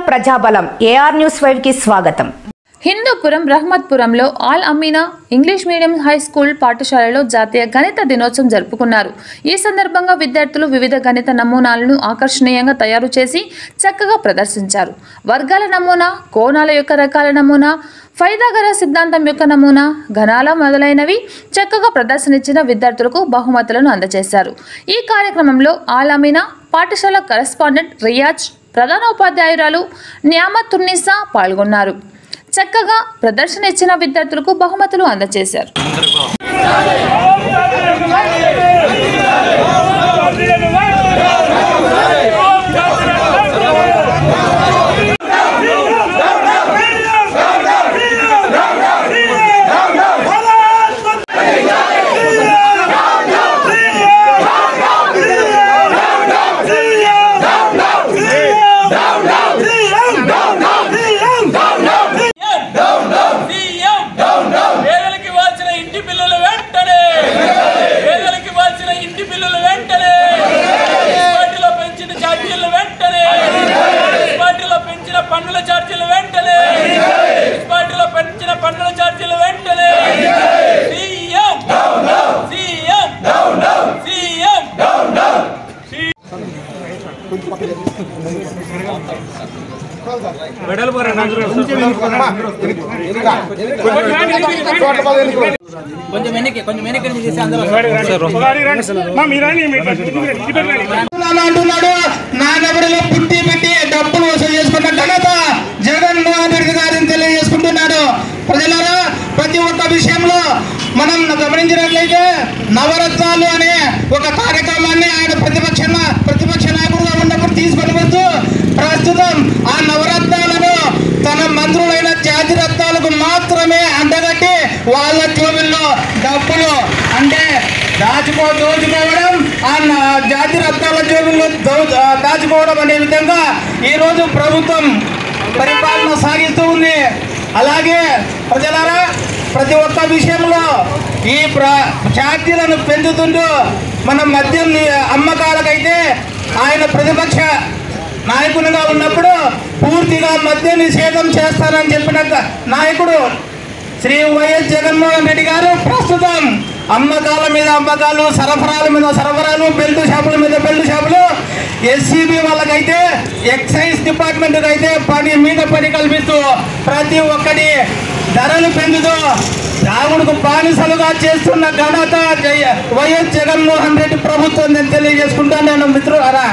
ప్రజాబలం AR news 5 కి స్వాగతం. హిందూపురం రహ్మత్పురంలో Al Ameena English medium high school పాఠశాలలో జాతీయ గణిత దినోత్సవం జరుపుకున్నారు. ఈ సందర్భంగా విద్యార్థులు వివిధ గణిత నమూనాలను ఆకర్షణీయంగా తయారు చేసి చక్కగా ప్రదర్శించారు. వర్గాల నమూనా, కోణాల యొక్క రకాల నమూనా, ఫైథాగరస్ సిద్ధాంతం యొక్క నమూనా, ఘనాల మొదలైనవి చక్కగా ప్రదర్శనిచ్చిన విద్యార్థులకు బహుమతులను అందజేశారు. ఈ కార్యక్రమంలో ఆల్ అమీనా పాఠశాల కరెస్పాండెంట్ రియాజ్, ప్రధానోపాధ్యాయురాలు న్యామతున్నిసా పాల్గొన్నారు. చక్కగా ప్రదర్శన ఇచ్చిన విద్యార్థులకు బహుమతులు అందజేశారు. నాగబడిలో పుట్టి పెట్టి డబ్బులు వసూలు చేసుకున్న ఘనత జగన్మోహన్ రెడ్డి గారిని తెలియజేసుకుంటున్నాడు. ప్రజలారా, ప్రతి ఒక్క విషయంలో మనం గమనించినట్లయితే నవరత్నాలు అనే ఒక కార్యక్రమాన్ని ఆయన ప్రతిపక్ష నాయకుడుగా ఉన్నప్పుడు తీసుకొని వస్తూ ప్రస్తుతం ఆ నవరత్నాలను తన మంత్రులైన జాతి రత్నాలకు మాత్రమే అంటగట్టి వాళ్ళ జోబుల్లో డబ్బులు అంటే దోచుకోవడం, ఆ జాతి రత్నాల జోబుల్లో దాచుకోవడం అనే విధంగా ఈరోజు ప్రభుత్వం పరిపాలన సాగిస్తూ ఉంది. అలాగే ప్రజలారా, ప్రతి ఒక్క విషయంలో ఈ ఛార్జీలను పెంచుతుంటూ మన మద్యం అమ్మకాలకైతే ఆయన ప్రతిపక్ష నాయకునిగా ఉన్నప్పుడు పూర్తిగా మద్య నిషేధం చేస్తానని చెప్పిన నాయకుడు శ్రీ వైఎస్ జగన్మోహన్ రెడ్డి గారు ప్రస్తుతం అమ్మకాల మీద అమ్మకాలు, సరఫరాల మీద సరఫరాలు, బెల్ట్ షాపుల మీద బెల్ట్ షాపులు, ఎస్సీబీ వాళ్ళకైతే ఎక్సైజ్ డిపార్ట్మెంట్కి అయితే పని కల్పిస్తూ ప్రతి ఒక్కటి ధరలు పెంచుతూ రాగుడుకు బానిసలుగా చేస్తున్న ఘనత వైఎస్ జగన్మోహన్ రెడ్డి ప్రభుత్వం నేను తెలియజేసుకుంటాను మిత్రులారా.